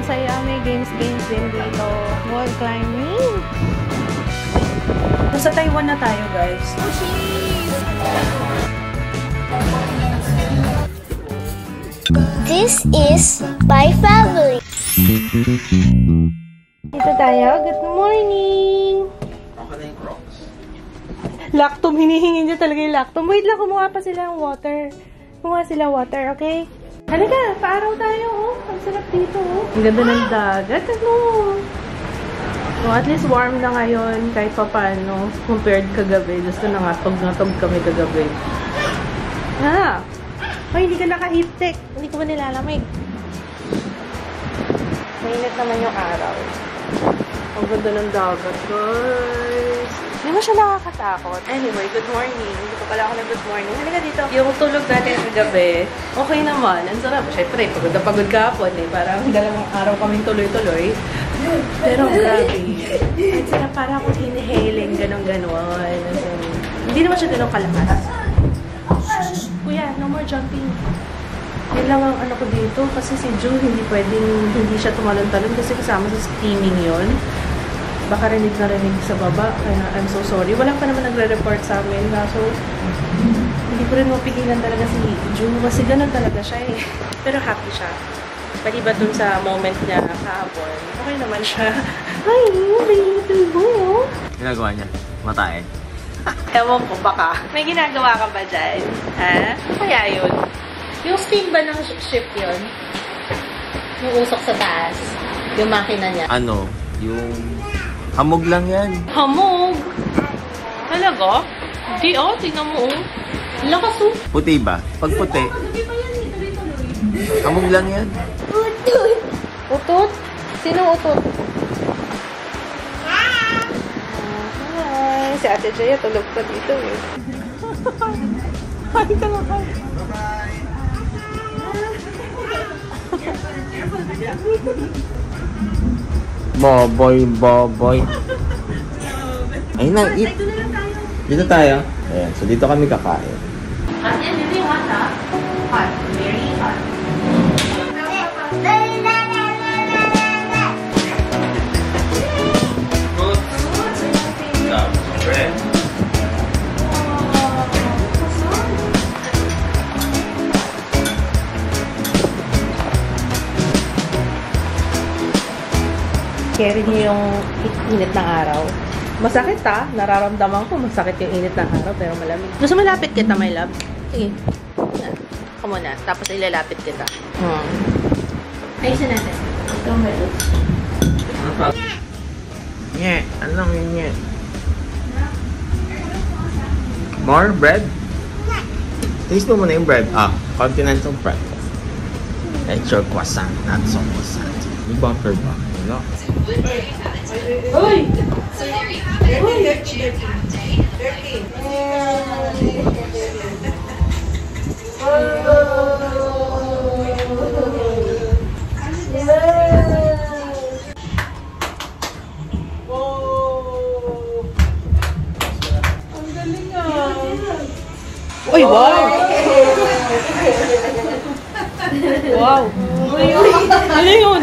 Ang saya, may games din dito. Wall climbing. Nasa Taiwan na tayo, guys. This is my family. Dito tayo. Good morning! Lactum. Hinihingi niya talaga yung lactum. Wait lang, kumuha pa sila ng water. Kumuha sila water, okay? Halika, paaraw tayo, oh. Ang sarap dito, oh. Ang ganda ng dagat, ano? So, at least warm na ngayon, kahit pa paano, compared kagabi. Gusto na nga, tog kami kagabi. Ah! Ay, hindi ka naka-heat-tech. Hindi ko ba nilalamig? Mainit naman yung araw. Ang ganda ng dagat, guys. Hindi mo siya nakakatakot. Anyway, good morning. Hindi ko pala ako na good morning. Halika dito. Yung tulog natin kagabi, okay naman. Ang sarap. Siyempre, pagod na pagod kahapon eh. Parang dalawang araw kaming tuloy-tuloy. Pero grabe. At saka parang ako inhaling, ganon-ganon. So, hindi naman siya ganun kalakas. Kuya, no more jumping. Yun lang ang ano ko dito. Kasi si Ju, hindi siya tumalon-talon kasi kasama sa steaming yun. Baka rinig na rinig sa baba. Kaya I'm so sorry. Wala pa naman nagre-report sa amin. So, hindi ko rin mapigilan talaga si Ju. Kasi ganun talaga siya eh. Pero happy siya. Maliban dun sa moment niya kahapon. Okay naman siya. Ay, baby boy. Ginagawa niya? Matae? Ewan ko, baka. May ginagawa ka ba dyan? Ha? Kaya yun. Yung steam ba ng ship yun? Yung usok sa taas. Yung makina niya. Ano? Yung... hamog lang yan. Hamog? Talaga? Hindi oh, tingnan mo oh. Lakas oh. Puti ba? Pag puti, hamog lang yan. Utot. Utot? Sino utot? Hi! Si Ate Jaya tulog pa dito eh. Hi ka lang. Bye-bye! Boboy. Ayun na, eat. Dito tayo. Ayan, so dito kami kakain. At yan, dito yung hot ha? Hot. Very hot. Bread. Carry niyo yung init ng araw. Masakit ha? Nararamdaman ko masakit yung init ng araw pero malamig. Gusto malapit kita, my love? Sige. Come on na. Tapos ilalapit kita. Ayusin natin. Ito ang meron. Nye, anong yun nye? More bread? Taste mo muna yung bread. Continental breakfast. It's your croissant, not so croissant. May butter ba? Wala. Uy! Uy, wow! Wow! Ano yun?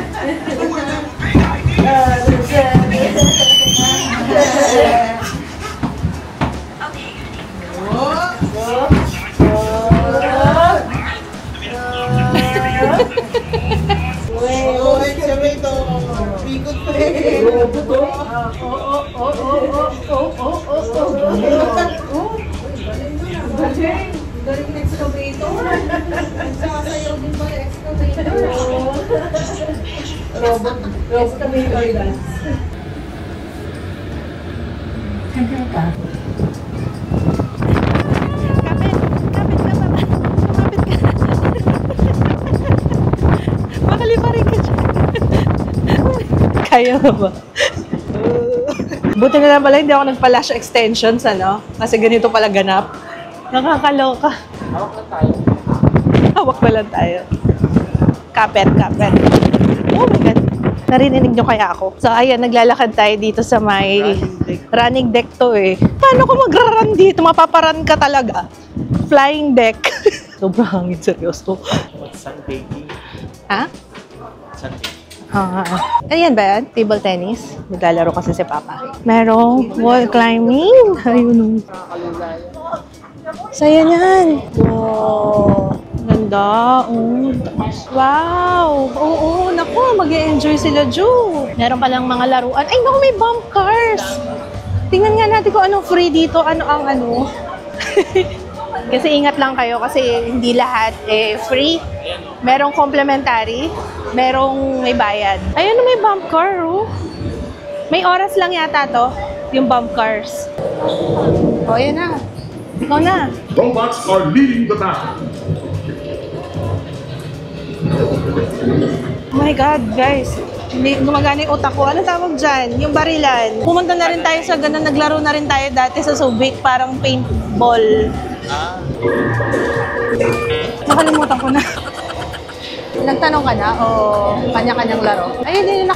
Galing excavator. Sasayaw din ba excavator? Robot excavator dance. Kapit ka. Makaliparin ka dyan. Kaya ba? Buti na lang pala hindi ako nagpa-lash extensions, ano? Kasi ganito pala ganap. Nakakaloka. Hawak na tayo. Hawak na lang tayo. Kapit. Oh my God. Narinig nyo kaya ako. So, ayan, naglalakad tayo dito sa may running deck to eh. Paano ko magra-run dito? Mapaparan ka talaga. Flying deck. Sobrang hangin, seryoso. Sunbaking. Ha? Sunbaking. Ayan ba yan? Table tennis? Naglalaro kasi si Papa. Merong wall climbing. Ayun. Saya niyan. Wow. Ganda. Oh. Wow. Oo, naku. Mag-e-enjoy sila, Ju. Meron palang mga laruan. Ay, naku, may bump cars. Tingnan nga natin kung anong free dito. Ano ang ano. Kasi ingat lang kayo kasi hindi lahat free. Merong complimentary. Merong may bayad. Ayun, may bump car, oh. May oras lang yata to, yung bump cars. O, yan na. Ikaw na. Robots are leading the battle. Oh my God, guys. Hindi gumagana yung utak ko. Ano tawag dyan? Yung barilan. Pumunta na rin tayo sa ganun. Naglaro na rin tayo dati sa Subic. Parang paintball. Nakalimutan ko na. Nagtanong ka na o kanya-kanyang laro? Ayun din yung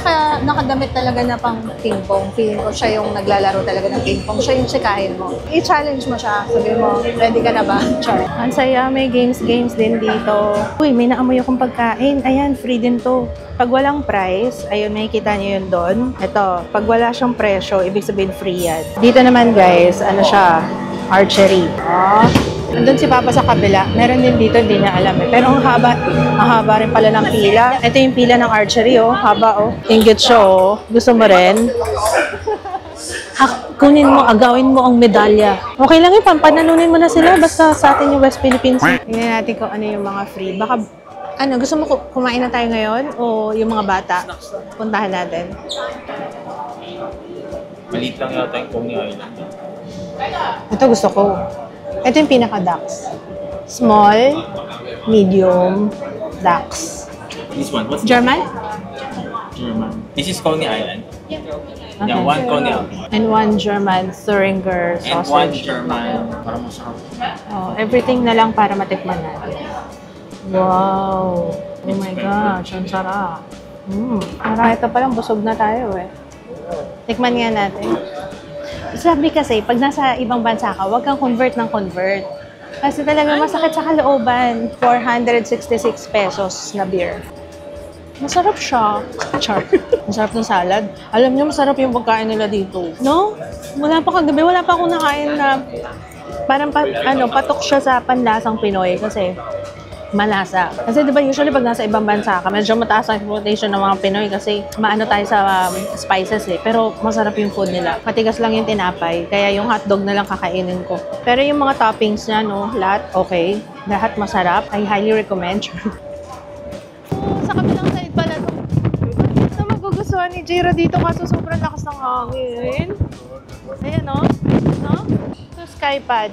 nakadamit talaga na pang ping-pong. Feeling ko siya yung naglalaro talaga ng ping-pong. Siya yung sikahin mo. I-challenge mo siya. Sabi mo, ready ka na ba? Char. Ang saya, may games din dito. Uy, may naamoy akong pagkain. Ayan, free din to. Pag walang price, ayun, makikita niyo yun doon. Ito, pag wala siyang presyo, ibig sabihin free yan. Dito naman guys, ano siya? Archery. Oh. Andun si Papa sa kabila. Meron din dito, hindi niya alam eh. Pero ang haba rin pala ng pila. Ito yung pila ng archery, oh. Haba, oh. Inggit siya, oh. Gusto mo rin? Kunin mo, agawin mo ang medalya. Okay lang yun, panalunin mo na sila. Basta sa atin yung West Philippines. Tingnan natin kung ano yung mga free. Baka, ano, gusto mo kumain na tayo ngayon? O yung mga bata? Puntahan natin. Maliit lang yata yung Coney Island. Ito gusto ko. Ito yung pinaka-ducks. Small, medium, ducks. This one, what's German? German. This is Coney Island. Okay. Yeah, one Coney Island. And one German Thuringer And one sausage. German. Parang masarap. Oh, everything na lang para matikman natin. Wow! Oh my gosh, ang sarap. Parang ito palang busog na tayo eh. Tikman nga natin. Sabi kasi, pag nasa ibang bansa ka, huwag kang convert ng convert. Kasi talaga masakit sa kalooban. 466 pesos na beer. Masarap siya. Char. Masarap ng salad. Alam niyo, masarap yung pagkain nila dito. No? Wala pa kagabi, wala pa akong nakain na parang patok siya sa panlasang Pinoy kasi malasa. Kasi diba usually pag nasa ibang bansa ka, medyo mataas ang expectation ng mga Pinoy kasi maano tayo sa spices eh. Pero masarap yung food nila. Matigas lang yung tinapay. Kaya yung hotdog na lang kakainin ko. Pero yung mga toppings niya, no, lahat okay. Lahat masarap. I highly recommend. Sa kabilang side pala to. Ito magugustuhan ni Jira dito kaso sobrang lakas ng hangin. Ayan no? No? Ito skypad.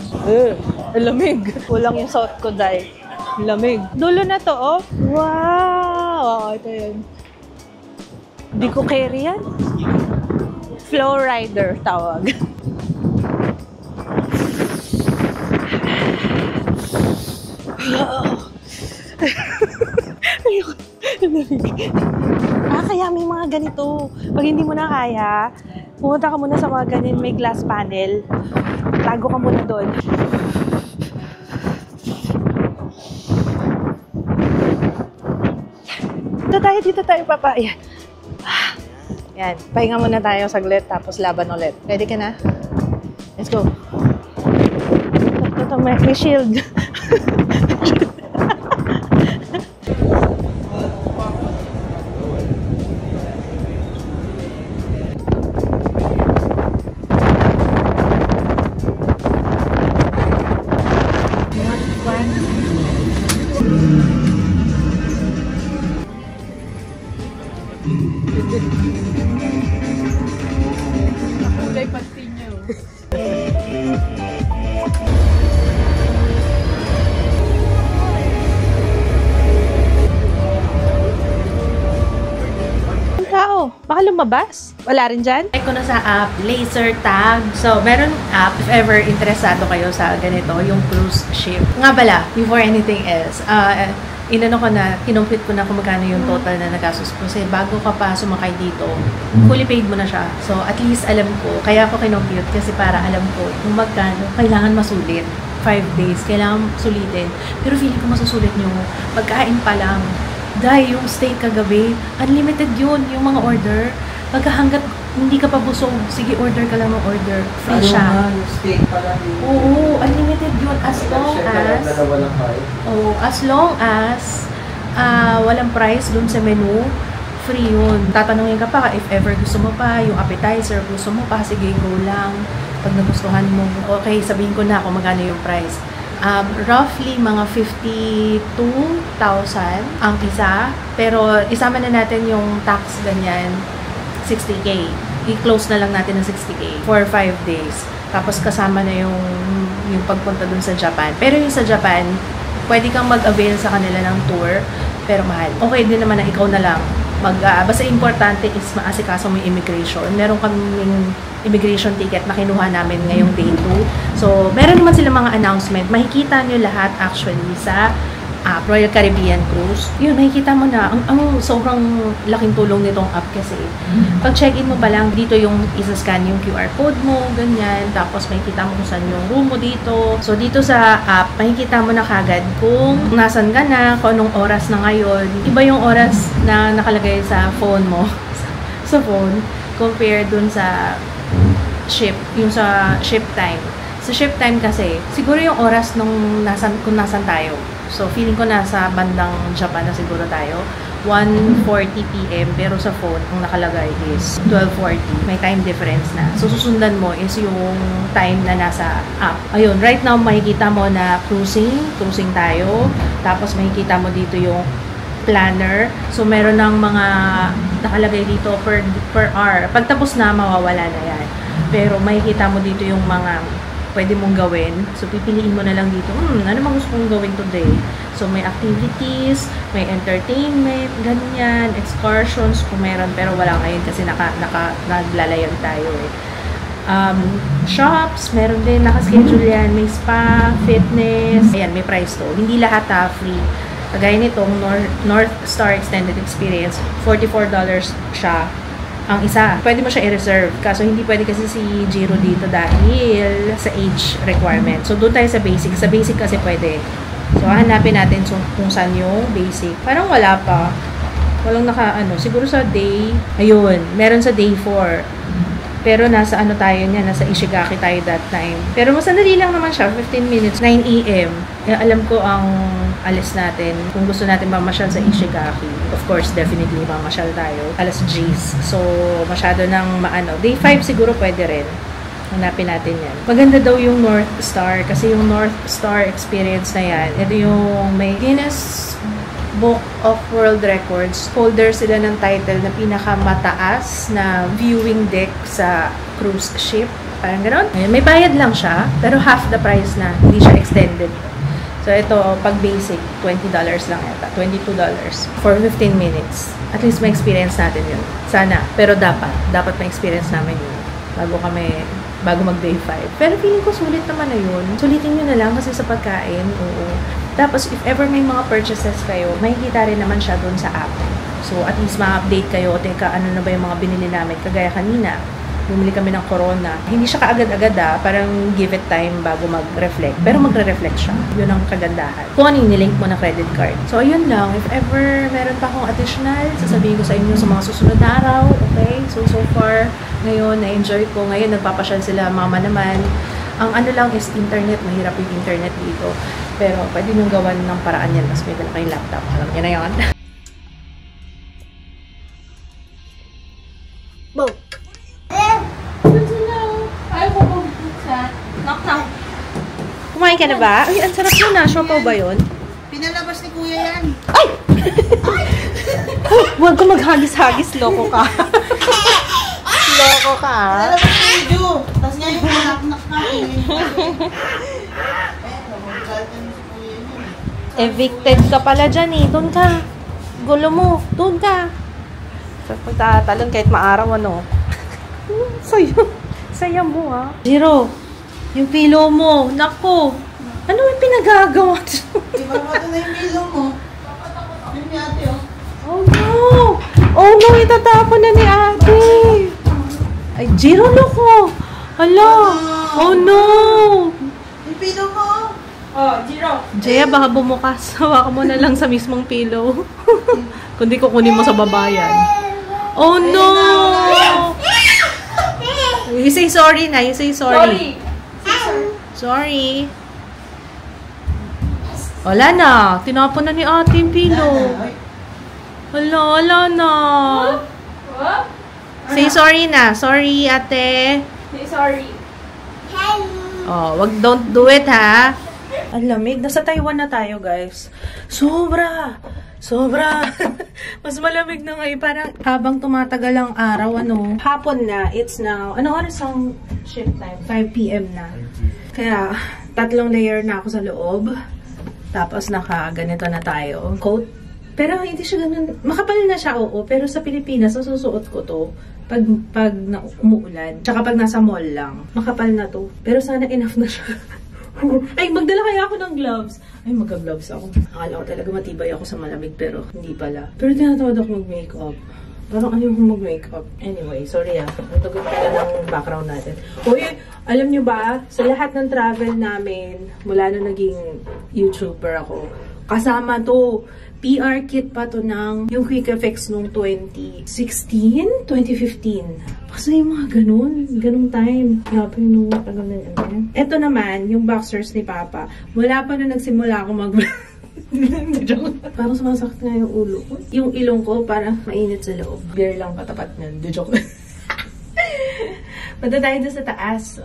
Lamig. Kulang yung suot ko dahil. Lamig. Dulo na to, oh. Wow! Ito yun. Di ko carry yan. Flow rider, tawag. Ayoko. Lamig. Kaya may mga ganito. Pag hindi mo na kaya, pumunta ka muna sa mga ganyan, may glass panel. Tago ka muna doon. Dito tayo, Papa. Ayan. Yan. Pahinga muna tayo saglit, tapos laban ulit. Ready ka na? Let's go. Ito, may shield. Kulay pati niyo. Tao, baka lumabas. Wala rin dyan? Check ko na sa app, laser tag. So, meron app, if ever interesado kayo sa ganito, yung cruise ship. Nga pala, before anything else, inano ko na, kinumpit ko na kung magkano yung total na nagastos ko. Kasi bago ka pa sumakay dito, fully paid mo na siya. So, at least alam ko, kaya ako kinumpit kasi para alam ko kung magkano, kailangan masulit. 5 days, kailangan sulitin. Pero feeling ko masusulit nyo, pagkain pa lang, Dahil yung stay kagabi, unlimited yun, yung mga order. Hanggat hindi ka pa busog, sige, order ka lang ng order. Free siya. Steak pala. Oo, unlimited yun. As long as walang price dun sa menu, free yun. Tatanungin ka pa if ever gusto mo pa, yung appetizer, gusto mo pa, sige, go lang. Pag nagustuhan mo, okay, sabihin ko na kung magkano yung price. Roughly mga 52,000 ang isa. Pero isama na natin yung tax ganyan, 60K. I-close na lang natin ng 60K for 5 days. Tapos kasama na yung pagpunta dun sa Japan. Pero yung sa Japan, pwede kang mag-avail sa kanila ng tour, pero mahal. Okay din naman na ikaw na lang. Basta importante is maasikaso mo yung immigration. Meron kaming immigration ticket na kinuha namin ngayong day 2. So, meron naman sila mga announcement. Makikita nyo lahat actually sa Royal Caribbean Cruise. Yun, makikita mo na. Ang sobrang laking tulong nitong app kasi. Pag check-in mo pa lang, dito yung isa-scan yung QR code mo, ganyan. Tapos makikita mo kung saan yung room mo dito. So, dito sa app, makikita mo na kagad kung nasan ka na, kung anong oras na ngayon. Iba yung oras na nakalagay sa phone mo. Sa phone, compare dun sa ship, yung sa ship time. Sa ship time kasi, siguro yung oras kung nasan tayo. So, feeling ko nasa bandang Japan na siguro tayo. 1:40 PM, pero sa phone, ang nakalagay is 12:40. May time difference na. So, susundan mo is yung time na nasa app. Ayun, right now, makikita mo na cruising tayo. Tapos, makikita mo dito yung planner. So, meron ng mga nakalagay dito per hour. Pag tapos na, mawawala na yan. Pero, makikita mo dito yung mga pwede mong gawin. So, pipiliin mo na lang dito, ano bang gusto mong gawin today? So, may activities, may entertainment, ganyan, excursions, kung meron, pero wala ngayon kasi naglalayan tayo eh. Shops, meron din, nakaschedule yan, may spa, fitness, ayan, may price to. Hindi lahat free. Kagaya nitong North Star Extended Experience, $44 siya. Ang isa, pwede mo siya i-reserve. Kaso hindi pwede kasi si Jiro dito dahil sa age requirement. So, doon tayo sa basic. Sa basic kasi pwede. So, hanapin natin kung saan yung basic. Parang wala pa. Walang siguro sa day, ayun, meron sa day 4. Pero nasa tayo niya, nasa Ishigaki tayo that time. Pero masanali lang naman siya, 15 minutes, 9 AM. Alam ko ang alis natin. Kung gusto natin mamasyal sa Ishigaki, of course, definitely mamasyal tayo. Alas G's. So, masyado ng Day 5 siguro pwede rin. Hanapin natin yan. Maganda daw yung North Star kasi yung North Star experience na yan, ito yung may Guinness Book of World Records. Holder sila ng title na pinakamataas na viewing deck sa cruise ship. Parang gano'n. May bayad lang siya, pero half the price na. Hindi siya extended. So, ito, pag basic, $20 lang yata. $22 for 15 minutes. At least may experience natin yun. Sana. Pero dapat may experience namin yun. Bago mag day 5. Pero feeling ko sulit naman na yun. Sulitin nyo na lang kasi sa pagkain. Oo. Tapos, if ever may mga purchases kayo, makikita rin naman siya doon sa app. So, at least ma-update kayo. Teka, ano na ba yung mga binili namin? Kagaya kanina, bumili kami ng Corona. Hindi siya kaagad-agad parang give it time bago mag-reflect. Pero magre-reflect siya. Yun ang kagandahan. Kung ano yung nilink mo na credit card. So, ayun lang. If ever meron pa akong additional, sasabihin ko sa inyo sa mga susunod na araw. Okay? So far, ngayon, na-enjoy ko. Ngayon, nagpapasyal sila, mama naman. Ang lang is internet. Mahirap yung internet dito. Pero, pwede nyo gawan ng paraan yan. Mas may dala kayong laptop. Alam niyo na yun. Boom. Knock. Kumain ka na ba? Ay, ang sarap yun Siopaw ba yun? Pinalabas ni Kuya yan. Ay! Huwag ko maghagis-hagis. Loko ka. Loko ka. Pinalabas ni Ju. Tapos ngayon, nak na. Evicted ka pala dyan eh. Doon ka. Gulo mo. Doon ka. So, pagtatalon kahit maaraw Saya mo Jiro, yung pillow mo. Naku. Ano yung pinagagawa? Iba ba ito na yung pillow mo? Yung ni ate Oh no. Oh no, itatapon na ni ate. Ay, Jiro, loko. Hala. Oh no. Yung pillow mo. Jaya, baka bumukas. Hawakan mo na lang sa mismong pillow. Kundi kukunin mo sa babayan. Oh no! You say sorry na. You say sorry. Sorry. Wala na. Tinapon na ni ate yung pillow. Wala na. Say sorry na. Sorry, ate. Say sorry. Oh, don't do it, ha? Ang lamig. Nasa Taiwan na tayo, guys. Sobra! Mas malamig na ngayon. Parang habang tumatagal ang araw, hapon na. It's now, oras ang shift time? 5 p.m. na. Kaya, 3 layer na ako sa loob. Tapos, ganito na tayo. Coat. Pero, hindi siya ganun. Makapal na siya, oo. Pero sa Pilipinas, nasusuot ko to. Pag umuulan. Tsaka pag nasa mall lang. Makapal na to. Pero sana enough na siya. Ay, magdala kaya ako ng gloves. Ay, magka-gloves ako. Akala ko talaga matibay ako sa malamig, pero hindi pala. Pero tinatawad ako mag-makeup. Parang ayaw kong mag-makeup. Anyway, sorry Ang tugot pala ng background natin. Uy, alam nyo ba, sa lahat ng travel namin, mula na naging YouTuber ako, kasama to, PR kit pa to ng yung Quick Effects nung 2016? 2015. Kasi yung mga ganung time. Grabe nung tagal na yan. Ito naman, yung boxers ni Papa. Wala pa na nagsimula ako parang sumasakit nga yung ulo ko. Yung ilong ko parang mainit sa loob. Beer lang katapat nun. Joke. Punta tayo doon sa taas.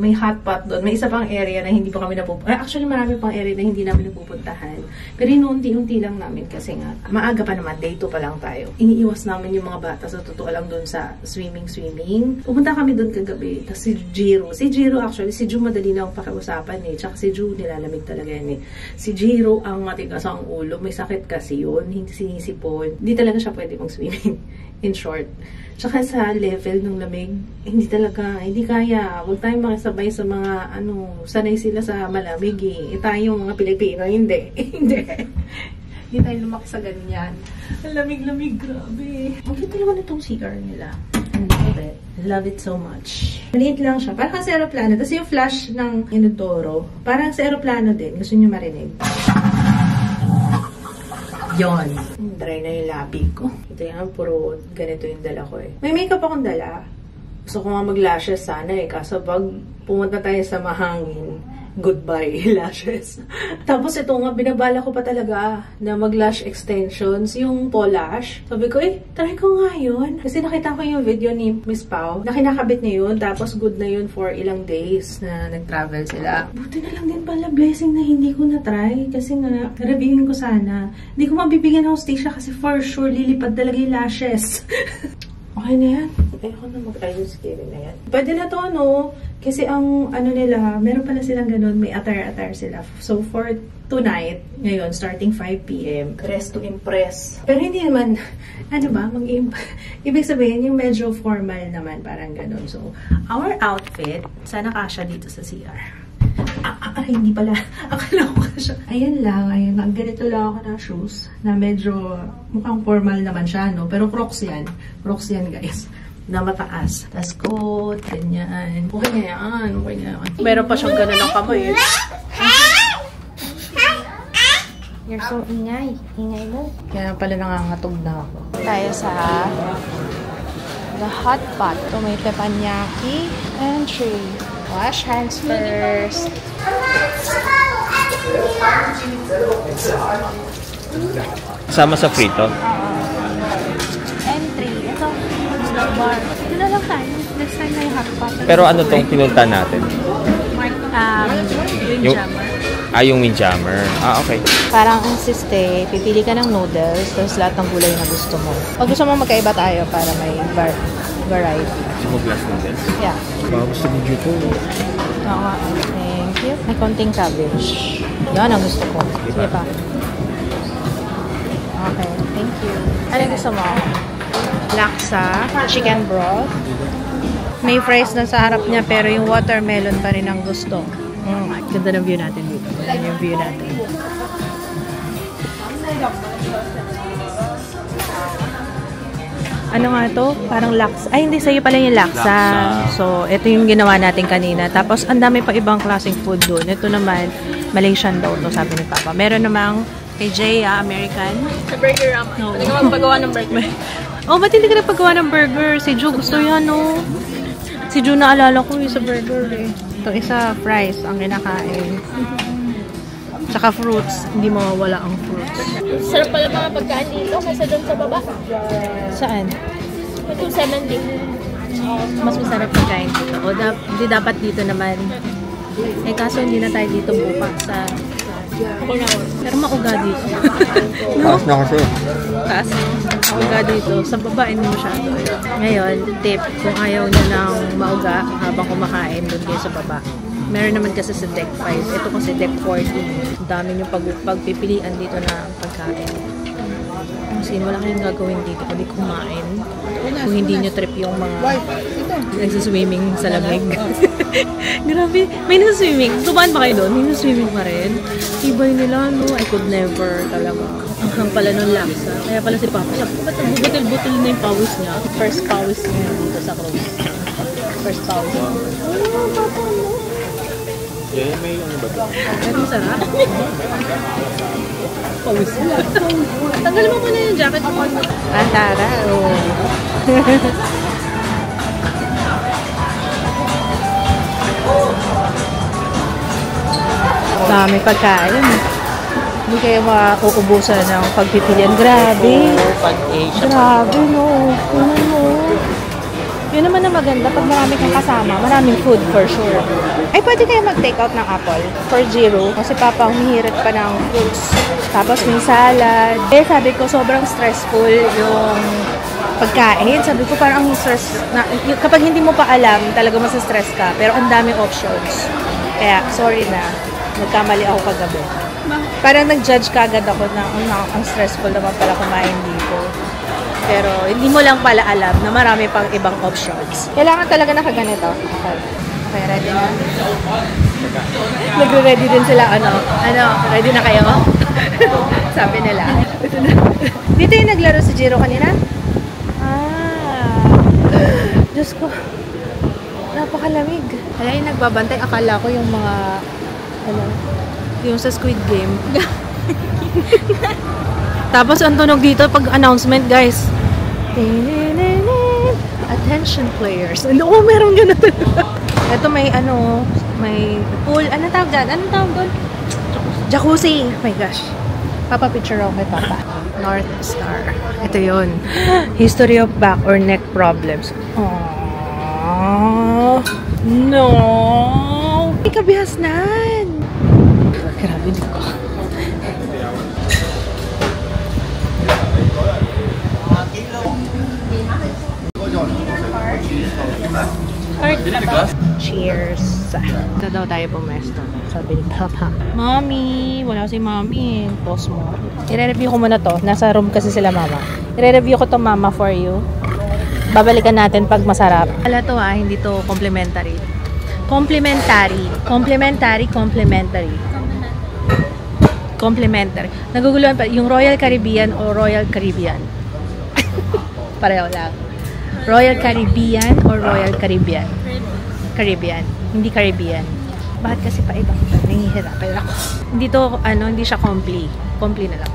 May hot pot doon. May isa pang area na hindi pa kami napupuntahan. Actually, marami pang area na hindi namin napupuntahan. Pero inuunti-unti lang namin kasi nga, maaga pa naman. Day 2 pa lang tayo. Iniiwas namin yung mga bata. Sa totoo lang doon sa swimming. Pupunta kami doon kagabi. Tapos si Jiro actually, si Ju madali na akong pakiusapan eh. Tsaka si Ju nilalamig talaga yan eh. Si Jiro ang matigas ang ulo. May sakit kasi yun. Hindi sinisipon. Hindi talaga siya pwede mag-swimming. In short. Tsaka sa level ng lamig, hindi kaya. Huwag tayong makisabay sa mga, sanay sila sa malamig eh. Tayong mga Pilipino, hindi. Hindi tayo lumaki sa ganyan. Ang lamig-lamig, grabe. Ang ganda naman itong CR nila. I love it so much. Maliit lang siya. Parang sa aeroplano. Tapos yung flash ng Inodoro, parang sa aeroplano din. Gusto nyo marinig? Yon. Dry na yung labi ko. Ito yan, puro ganito yung dala ko eh. May makeup akong dala. Gusto ko nga mag-lashes sana eh. Kaso pag pumunta tayo sa mahangin, goodbye lashes. Tapos ito nga, binabala ko pa talaga na mag-lash extensions, yung Polash. Sabi ko, try ko nga yun. Kasi nakita ko yung video ni Miss Pau na kinakabit niya yun. Tapos good na yun for ilang days na nag-travel sila. Buti na lang din pala, blessing na hindi ko na-try. Kasi nga, reviewin ko sana. Hindi ko mabibigyan ng hostisya kasi for sure lilipad talaga yung lashes. Okay na yan. Ayoko na mag-ayos skin na yan. Pwede na to, kasi ang nila, meron pala silang ganun, may attire sila. So for tonight, ngayon, starting 5 p.m, dress to impress. Pero hindi naman, ibig sabihin, yung medyo formal naman, parang ganun. So, our outfit, sana kasya dito sa CR. Hindi pala. Akala ko siya. Ayan lang. Ganito lang ako ng shoes na medyo mukhang formal naman siya, Pero Crocs yan. Crocs yan, guys. Na mataas. Tas coat, ganyan. Okay na yan. Meron pa siyang gano'n ng kamay. You're so ingay. Ingay mo. Kaya pala nangangatog na ako. Tayo sa the hot pot. Ito may teppanyaki and tray. Wash hands first. Sama sa frito. Entry. Ito. Snack bar. Ito na lang tayo. Next time na yung hot pot. Pero ano tong pinunta natin? Yung jammer. Yung windjammer. Okay. Parang insiste, pipili ka ng noodles, tapos lahat ng gulay na gusto mo. Pag gusto mo magkaiba tayo para may variety. Gusto mo glass noodles? Yeah. Baka gusto mo dito. Oo. Thank you. May konting cabbage. Yan ang gusto ko. Sige pa. Okay. Thank you. Ano gusto mo? Laksa, chicken broth. May fries na sa harap niya pero yung watermelon pa rin ang gusto. Ganda ng view natin dito. Yan yung view natin. Ano nga to? Parang laksa. Ay, hindi. Sa'yo pala yung laksa. So, ito yung ginawa natin kanina. Tapos, ang dami pa ibang klaseng food doon. Ito naman, Malaysian daw to, sabi ni Papa. Meron namang kay Jay, American. Sa Burger Rama. Hindi ka magpagawa ng burger. Oh, ba't hindi ka nagpagawa ng burger? Si Ju gusto yan, no? Si Ju naalala ko yung sa burger, eh. Ito isa, fries ang kinakain. Tsaka fruits. Hindi mawawala ang fruits. Sarap pala mga pagkain dito kaysa doon sa baba. Saan? 270. Mas masarap pagkain dito. O, hindi dapat dito naman. Eh, kaso hindi na tayo dito bukas sa... Pero mauga dito. Taas na kasi. Taas. Mauga dito. Sa baba, hindi masyado. Ngayon, tip. Kung ayaw nyo ng mauga habang kumakain, doon kayo sa baba. Meron naman kasi sa deck 5. Ito kasi deck 14. Ang dami nyo pagpipilian dito na pagkain. Kasi wala kayong gagawin dito kundi kumain. Kung hindi nyo trip yung mga nagsiswimming sa lamig. Grabe. May nagsiswimming. Tumaan ba kayo doon? May nagsiswimming pa rin. Ibay nila, no? I could never talaga. Ang pala nung laksa. Kaya pala si Papa, sabi ko, ba't nagbubutil-butil na yung pawis niya? First pawis niya dito sa cruise. First pawis. Oh, Papa, no? Yeah, may ano ba ito? Pero masarap. Pawis niya. Tanggal mo muna yung jacket mo. Tara, oh. Dami pagkain. Hindi kayo mauubusan ng pagpipilian. Grabe. Grabe, no. Tingnan mo. Yun naman na maganda. Pag marami kang kasama, maraming food for sure. Ay, pwede kayo mag-take out ng apple for 0. Kasi Papa, humihirit pa ng fruits. Tapos may salad. Eh, sabi ko, sobrang stressful yung pagkain. Sabi ko, parang ang stress. Kapag hindi mo pa alam, talaga masa-stress ka. Pero ang daming options. Kaya, sorry na. Nagkamali ako kagabi. Parang nag-judge ka agad ako na ang stressful naman pala kumain dito. Pero hindi mo lang pala alam na marami pang ibang options. Kailangan talaga nakaganito. Okay, ready na? Nagre-ready din sila. Ready na kayo? Sabi nila. Dito yung naglaro si Jiro kanina? Diyos ko. Napakalamig. Kaya yung nagbabantay, akala ko yung mga yung sa Squid Game. Tapos ang tunog dito pag announcement, guys. Attention players. Oo, meron ganun. Ito may may pool. Anong tawag dyan? Anong tawag doon? Jacuzzi. Oh my gosh. Papa picture ako kay Papa. North Star. Ito yun. History of back or neck problems. Aww. No. May kabihasnan. Grabe din ko. Cheers. Ito daw tayo pumesto. Sabi ni Papa. Mommy! Wala si Mommy. Pause mo. I-review ko muna to. Nasa room kasi sila Mama. I-review ko to Mama for you. Babalikan natin pag masarap. Wala to hindi to complimentary. Complimentary. Naguguluhan pa. Yung Royal Caribbean o Royal Caribbean. Pareho lang. Royal Caribbean or Royal Caribbean? Caribbean. Hindi Caribbean. Bakit kasi pa ibang nangihirapan ako. Hindi to, hindi siya compli. Compli na lang.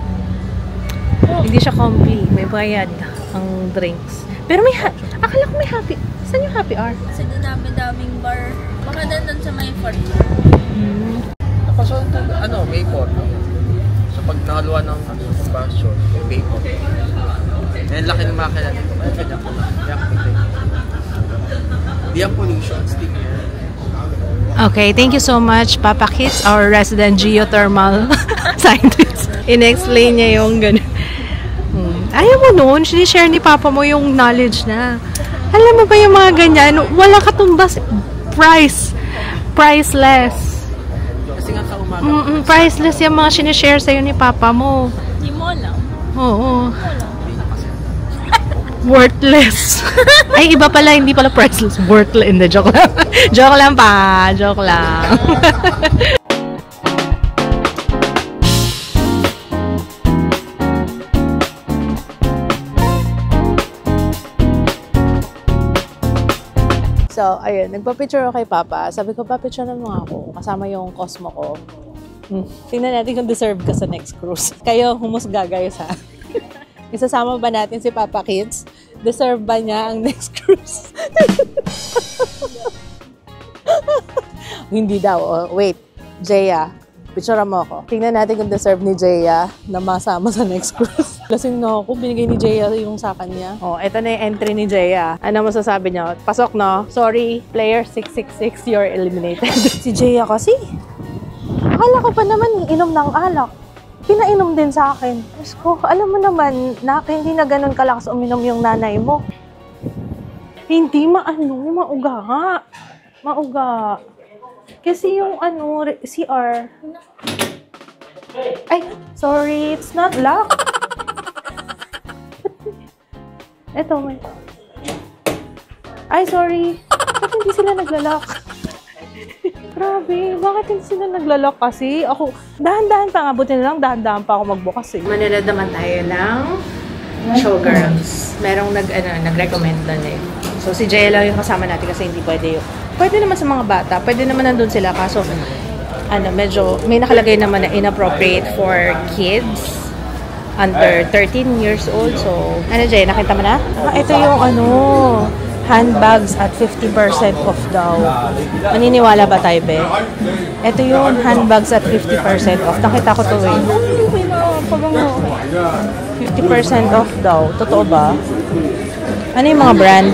Hindi siya compli. May bayad ang drinks. Pero may, akala ko may happy. Saan yung happy hour? Kasi dami-daming bar. Baka doon sa may fort. Tapos may pot. So pag nakaluwa ng combustion, may vapor. Yan laki ng makina dito. Kaya ganyan ko lang. Hindi ang pollution. Stick here. Okay, thank you so much, Papa Kits, our resident geothermal scientist. In-explain niya yung gano'n. Ayaw mo noon, sinishare ni Papa mo yung knowledge na. Alam mo ba yung mga ganyan? Wala katumbas. Priceless. Kasi nga sa umaga. Priceless yung mga sinishare sa'yo ni Papa mo. Hindi mo alam. Oo. Worthless. Ay, iba pala, hindi pala priceless. Worthless. Hindi, joke lang. Joke lang pa. Joke lang. So, ayun, nagpa-picture ako kay Papa. Sabi ko, pa-picture na mo ako. Kasama yung Cosmo ko. Tingnan natin kung deserve ka sa next cruise. Kayo, humusga guys ha. Isasama ba natin si Papa Kids? Deserve ba niya ang next cruise? Hindi daw. Oh, wait. Jaya, picture mo ako. Tingnan natin kung deserve ni Jaya na masama sa next cruise. Lasing na ako. Binigay ni Jaya yung sa kanya. Oh, eto na yung entry ni Jaya. Ano masasabi niyo? Pasok, no? Sorry, player 666, you're eliminated. Si Jaya kasi, akala ko pa naman inom ng alak. Pinainom din sa akin. Diyos ko, alam mo naman, hindi na ganun kalakas uminom yung nanay mo. Hindi mauga nga. Mauga. Kasi yung CR. Ay, sorry, it's not locked. Eto, may. Ay, sorry. Bakit hindi sila naglalak? Grabe, bakit hindi sila naglalak kasi? Ako, dahan-dahan pa nga, buti na lang, dahan-dahan pa ako magbukas eh. Manila naman tayo ng showgirls. Merong nag-recommend doon eh. So, si Jaya lang yung kasama natin kasi hindi pwede yun. Pwede naman sa mga bata, pwede naman nandun sila, kaso, medyo, may nakalagay naman na inappropriate for kids under 13 years old. So, Jaya, nakita mo na? Ito yung handbags at 50% off daw. Maniniwala ba tayo, be? Ito yung handbags at 50% off. Nakita ko to eh. 50% off daw. Totoo ba? Ano yung mga brand?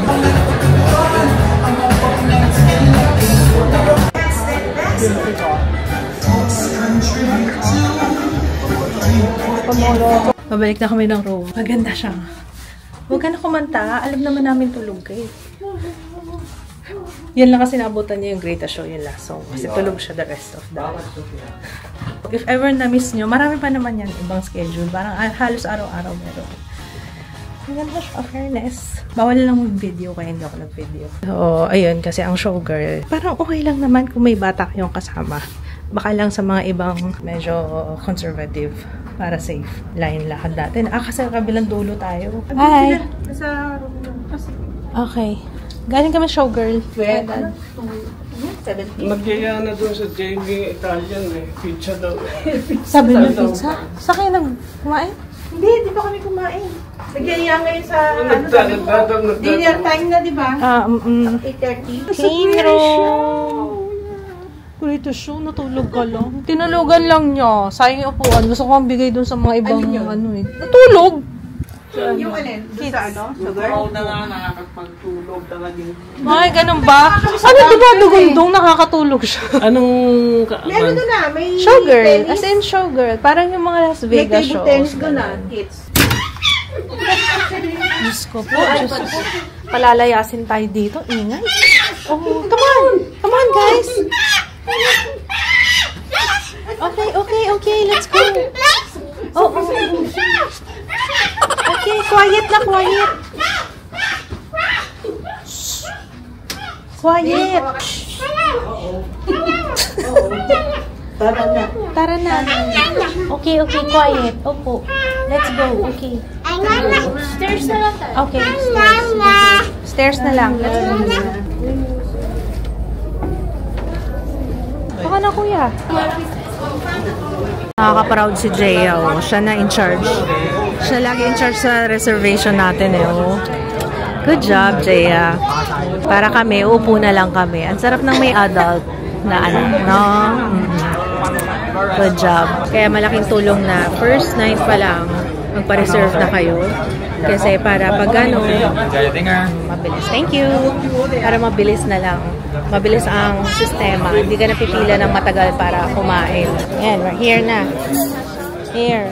Babalik na kami ng room. Maganda siya. Huwag ka na kumanta. Alam naman namin tulog kayo. Yan lang kasi naabutan niya yung greatest show yung last song. Kasi tulog siya the rest of the If ever na-miss nyo, marami pa naman yan ibang schedule. Parang halos araw-araw meron. Maganda siya, fairness. Bawal lang mag-video kaya hindi ako nag-video. So, ayun, kasi ang showgirl, parang okay lang naman kung may bata kayong kasama. Baka lang sa mga ibang medyo conservative para safe. Lain lakad natin. Kasi kabilang dulo tayo. Hi! Okay. Galing kami showgirl. Where? Nagyaya na doon sa Jamie Italian eh. Pizza daw. Sabi mo pizza? Sa kayo kumain? Hindi, di ba kami kumain? Nagyaya ngayon sa Dinner time na, di ba? 8:30. Clean room. Kurito show, natulog ka lang. Tinulugan lang niya. Sayang yung upuan. Gusto ko kang bigay dun sa mga ibang eh. Natulog! Yung alin? Doon sa sugar? Oo na nga, nakakapagtulog talaga yun. Ay, ganun ba? Ano diba dugundong nakakatulog siya? Anong... Meron doon na, may Showgirl. As in showgirl. Parang yung mga Las Vegas shows. May tennis doon na, kids. Diyos ko po. Diyos ko po. Palalayasin tayo dito. Ingay. Oh, come on. Come on, guys. Okay. Let's go. Oh. Okay, quiet na, quiet. Quiet. Tara na. Okay, quiet. Opo. Let's go. Okay. Stairs na lang tayo. Okay, stairs na lang. Let's go. Baka na, kuya. Nakaka-proud si Jaya, oh. Siya na in charge. Siya lagi in charge sa reservation natin, eh, oh. Good job, Jaya. Para kami, upo na lang kami. Ang sarap ng may adult na no? Good job. Kaya malaking tulong na first night pa lang, magpa-reserve na kayo. Kasi para pag mabilis. Thank you. Para mabilis na lang. Mabilis ang sistema. Hindi ka napipila ng matagal para kumain. Ayan, we're here na. Here.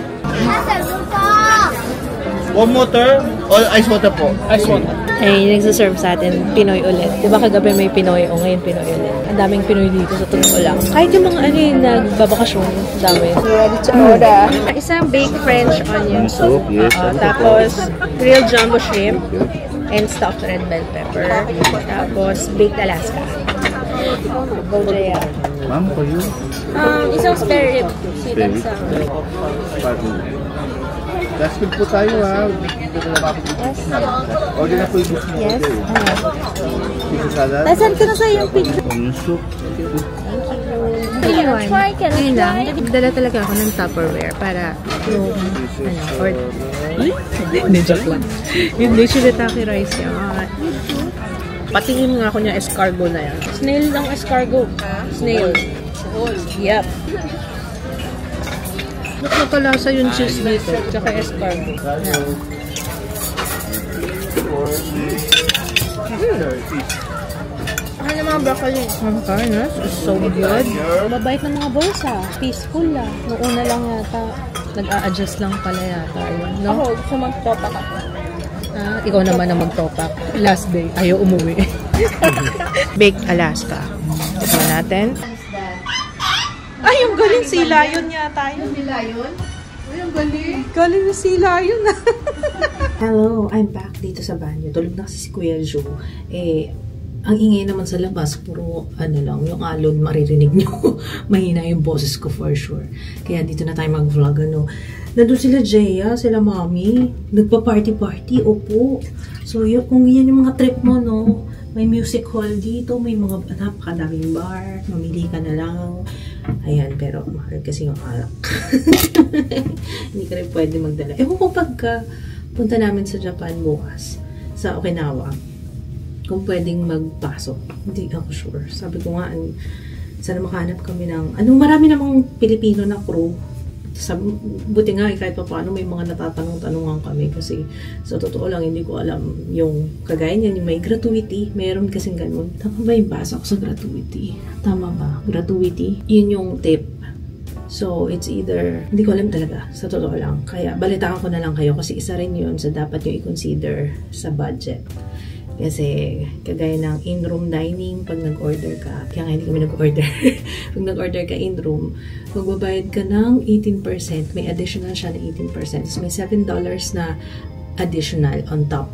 One water or ice water po? Ice water. Ay, nagsaserve sa atin, Pinoy ulit. Diba kagabi may Pinoy o ngayon Pinoy ulit. Ang daming Pinoy dito sa totoo lang. Kahit yung mga nagbabakasyon, dami. Ready to order. Isang baked French onion soup. Tapos, grilled jumbo shrimp and stuffed red bell pepper. Tapos, baked Alaska. Go, Jaya. Ma'am, for you? Isang spare rib. Sweet and sour. Last food po tayo ha. Yes. Order na po yung business. Yes. Nasaan ka na sa'yo yung picture? Unsok. Anyway, yun lang. Dala talaga ako ng Tupperware para yung, or... Hindi, joke lang. Yung shirataki rice yan. Patingin nga ako niya escargot na yan. Snail lang escargot. Snail. Yep. Nakalasa yung cheese dito, tsaka escargot. Ano mga broccoli? Fairness, it's so good. Mabait ng mga boys peaceful lang. Noong una lang yata, nag-a-adjust lang pala yata. Ayun, no? Ako, gusto mag-topak ako. Ikaw naman ang mag-topak. Last day, ayaw umuwi. Baked Alaska. Tignan natin. Ay, yung galing sila yun yata yun. Sila yun? Ay, ang galing. Galing na sila yun. Hello, I'm back dito sa banyo. Tulog na kasi si Kuya Joe. Ang ingay naman sa labas, puro lang, yung alon maririnig nyo. Mahina yung boses ko for sure. Kaya dito na tayo mag-vlog, Nandun sila Jaya, sila Mami. Nagpa-party-party, opo. So, kung yan yung mga trip mo, may music hall dito, may mga napakadaming bar, mamili ka na lang. Ayan, pero mahal kasi yung alak. Hindi ka rin pwede magdala. Ewan ko pagka punta namin sa Japan bukas, sa Okinawa, kung pwedeng magpasok. Hindi ako sure. Sabi ko nga, sana makahanap kami ng, marami namang Pilipino na crew. Buti nga, kahit pa paano may mga natatanong-tanungan kami kasi sa totoo lang, hindi ko alam yung kagaya niyan, yung may gratuity. Meron kasing ganun. Tama ba yung basa ko sa gratuity? Tama ba? Gratuity? Yun yung tip. So, it's either, hindi ko alam talaga, sa totoo lang. Kaya, balitaan ko na lang kayo kasi isa rin yun sa dapat yung i-consider sa budget. Kasi, kagaya ng in-room dining, pag nag-order ka, kaya nga hindi kami nag-order. Pag nag-order ka in-room, magbabayad ka ng 18%. May additional siya na 18%. So, may $7 na additional on top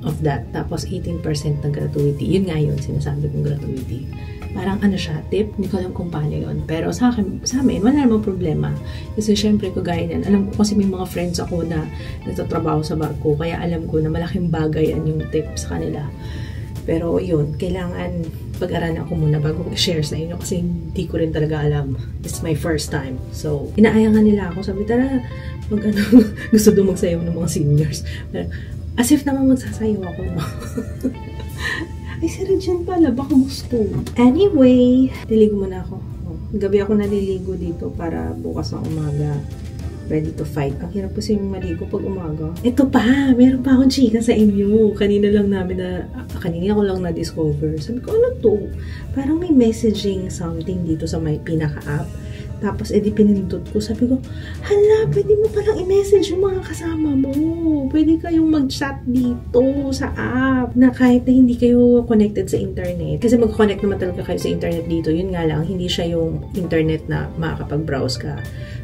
of that. Tapos, 18% na gratuity. Yun nga yun, sinasabi kong gratuity. Parang siya, tip, hindi ko alam kung paano yun. Pero sa amin, wala namang problema. Kasi syempre, kagaya yan, alam ko kasi may mga friends ako na nagtatrabaho sa barko, kaya alam ko na malaking bagay yan yung tip sa kanila. Pero yun, kailangan pag-aralan ko muna bago ko share sa inyo kasi hindi ko rin talaga alam. It's my first time. So, inaayangan nila ako. Sabi, tara, gusto doon magsayaw ng mga seniors. Pero, as if naman magsasayaw ako. Ay, si Regine pala. Baka gusto. Anyway, niligo muna ako. Gabi ako naliligo dito para bukas ng umaga ready to fight. Ang hirap kasi yung maligo pag umaga. Ito pa! Meron pa akong chika sa inyo. Kanina ko lang na-discover. Sabi ko, ano to? Parang may messaging something dito sa may pinaka-app. Tapos, edi pinindot ko. Sabi ko, hala, pwede mo palang i-message yung mga kasama mo. Pwede kayong mag-chat dito sa app na kahit na hindi kayo connected sa internet. Kasi mag-connect naman talaga kayo sa internet dito. Yun nga lang, hindi siya yung internet na makakapag-browse ka.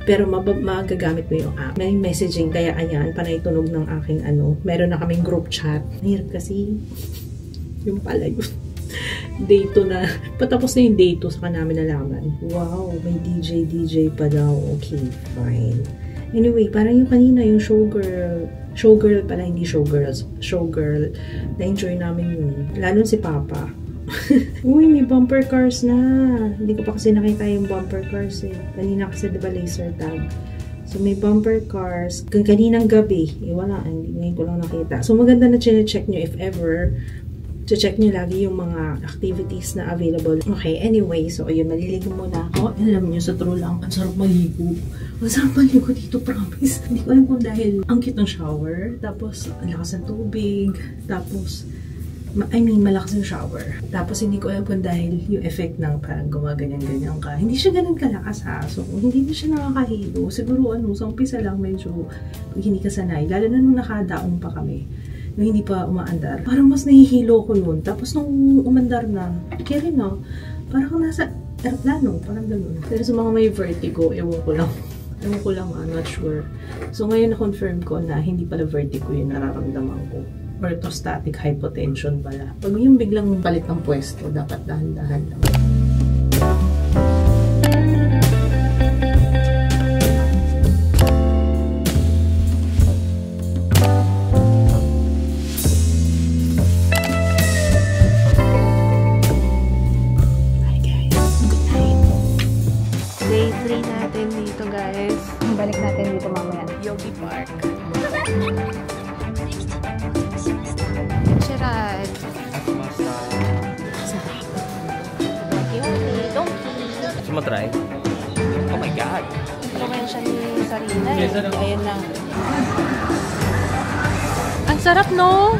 Pero magagamit mo yung app. May messaging. Kaya ayan, panay tunog ng aking meron na kaming group chat. Mahirap kasi yung pala yun. Day 2 na. Patapos na yung day 2 saka namin nalaman. Wow, may DJ pa daw. Okay, fine. Anyway, parang yung kanina, yung showgirl pala, hindi showgirls. Showgirl. Na-enjoy namin yun. Lalo si Papa. Uy, may bumper cars na. Hindi ko pa kasi nakita yung bumper cars eh. Kanina kasi diba laser tag. So, may bumper cars. Kaninang gabi. Wala. Ngayon ko lang nakita. So, maganda na check nyo if ever. Check nyo lagi yung mga activities na available. Okay, anyway. So, ayun. Maliligo muna ako. Alam nyo, sa true lang. Ang sarap maligo. Ang sarap maligo dito, promise. Hindi ko alam kung dahil ang cute ng shower. Tapos, ang lakas ng tubig. Tapos, malakas yung shower. Tapos, hindi ko alam kung dahil yung effect ng parang gumaganyan-ganyan ka. Hindi siya ganun kalakas ha. So, hindi na siya nakakahilo. Siguro, sa umpisa lang medyo pag hindi ka sanay. Lalo na nung nakadaong pa kami. Nung hindi pa umaandar. Parang mas nahihilo ko nun. Tapos, nung umandar na, kaya rin parang nasa aeroplano. Parang ganun. Pero sa mga may vertigo, ewan ko lang. I'm not sure. So, ngayon na-confirm ko na hindi pala vertigo yung nararamdaman ko. Orthostatic hypotension pala. Pag yung biglang palit ng pwesto, dapat dahan-dahan lang. mo try? Oh my God. Influensya ni Sarina eh. Ayun na. Ang sarap no?